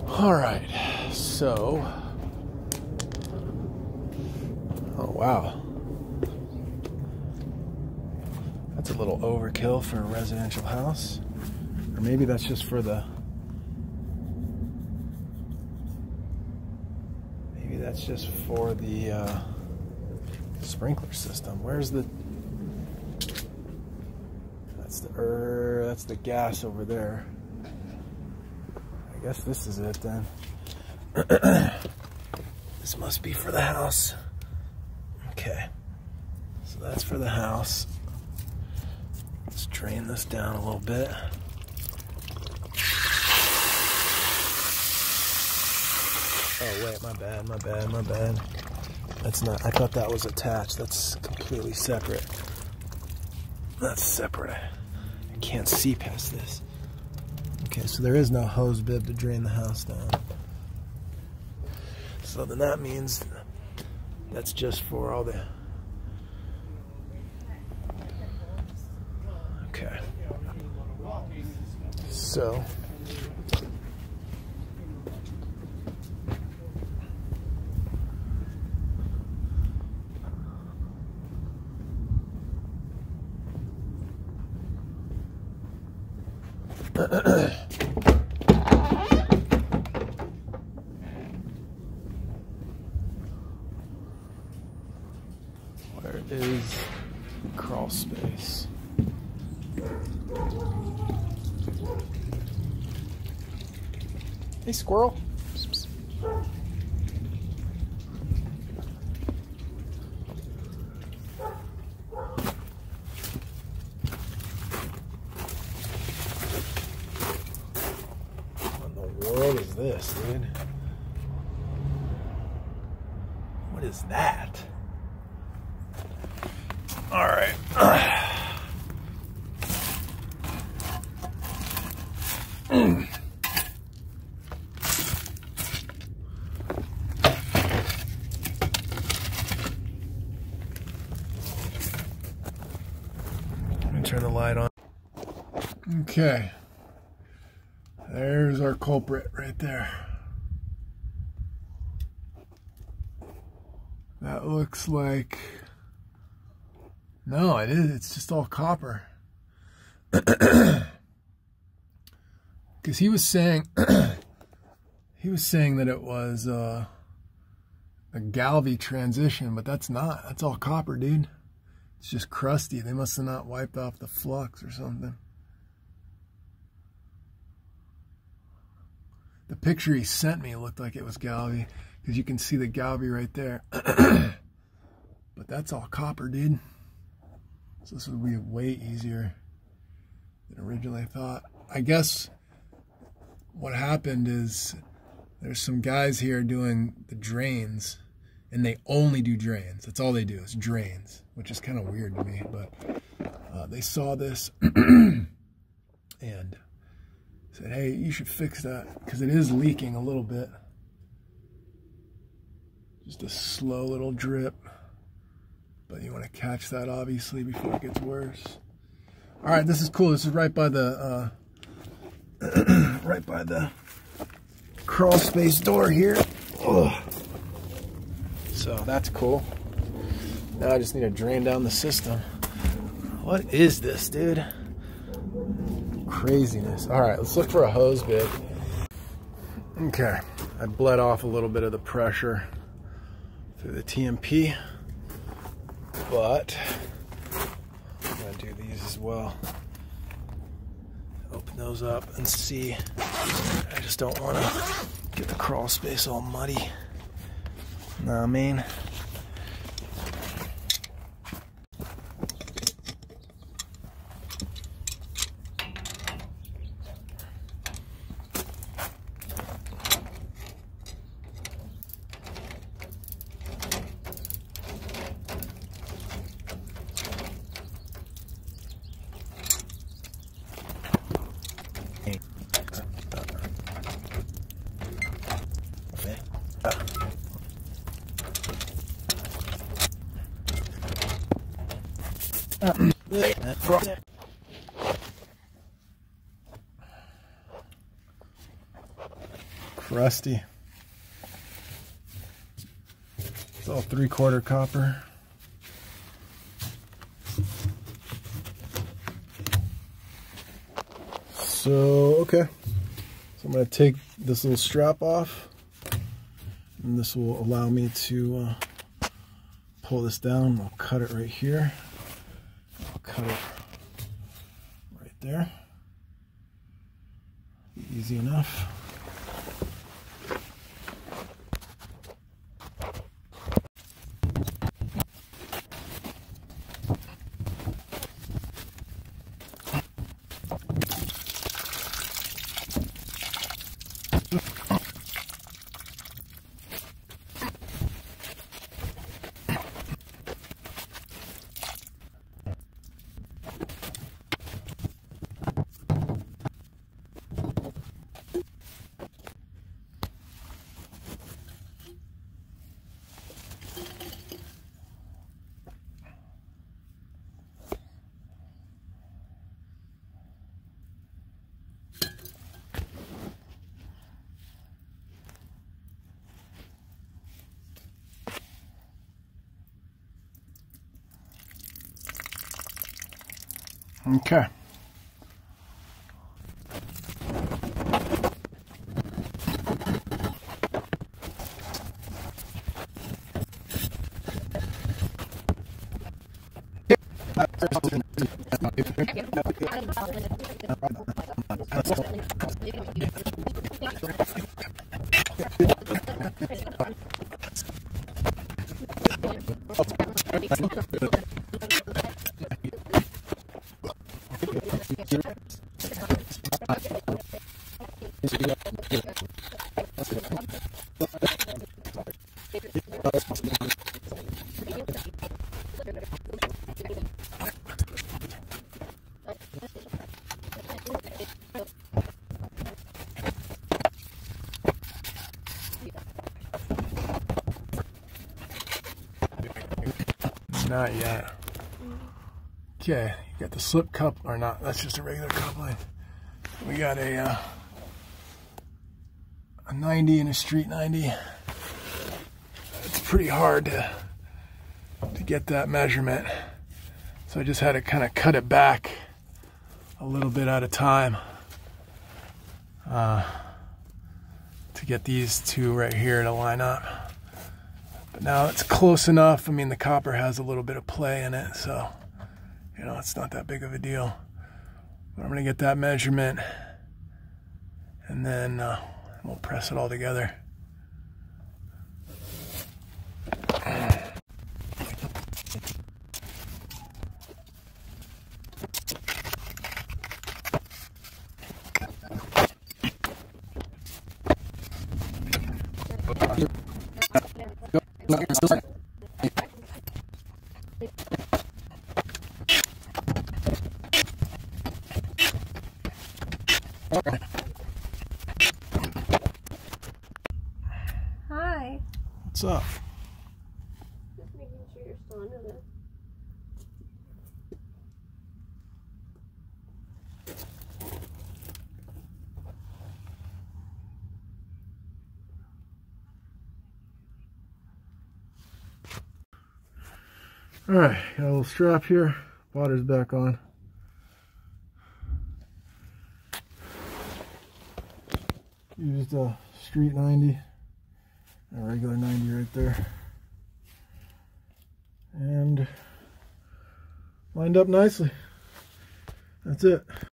All right, so, oh wow, that's a little overkill for a residential house, or maybe that's just for the, sprinkler system. Where's the, that's the gas over there. I guess this is it then. This must be for the house. Okay, so that's for the house. Let's drain this down a little bit. Oh wait, my bad. That's not, I thought that was attached. That's completely separate. That's separate. I can't see past this. Okay, so there is no hose bib to drain the house down. So then that means that's just for all the... Okay. So... Where is crawl space? Hey, squirrel. Psst, psst. What in the world is this, dude? What is that? All right. Let me turn the light on. Okay. There's our culprit right there. That looks like... No, it is. It's just all copper. Because he was saying, that it was a Galvy transition, but that's not. That's all copper, dude. It's just crusty. They must have not wiped off the flux or something. The picture he sent me looked like it was Galvy, because you can see the Galvy right there. But that's all copper, dude. So this would be way easier than originally thought. I guess what happened is there's some guys here doing the drains, and they only do drains. That's all they do is drains, which is kind of weird to me. But they saw this and said, hey, you should fix that because it is leaking a little bit. Just a slow little drip. But you want to catch that, obviously, before it gets worse. All right, this is cool. This is right by the right by the crawl space door here. Ugh. So that's cool. Now I just need to drain down the system. What is this, dude? Craziness. All right, let's look for a hose bib. Okay, I bled off a little bit of the pressure through the TMP. But I'm going to do these as well. Open those up and see. I just don't want to get the crawl space all muddy. Know what I mean? CRUSTY. It's all 3/4 copper. So, okay. So I'm going to take this little strap off, and this will allow me to pull this down. I'll cut it right here. I'll cut it right there. Easy enough. Okay. Not yet. Okay, you got the slip cup, or not, that's just a regular coupling. We got a 90 and a street 90. It's pretty hard to get that measurement. So I just had to kind of cut it back a little bit at a time to get these two right here to line up. But now it's close enough. I mean, the copper has a little bit of play in it, so, you know, it's not that big of a deal. But I'm going to get that measurement, and then we'll press it all together. Hi. What's up? Just making sure you're still under this. Alright, got a little strap here. Water's back on. Used a street 90. A regular 90 right there. And lined up nicely. That's it.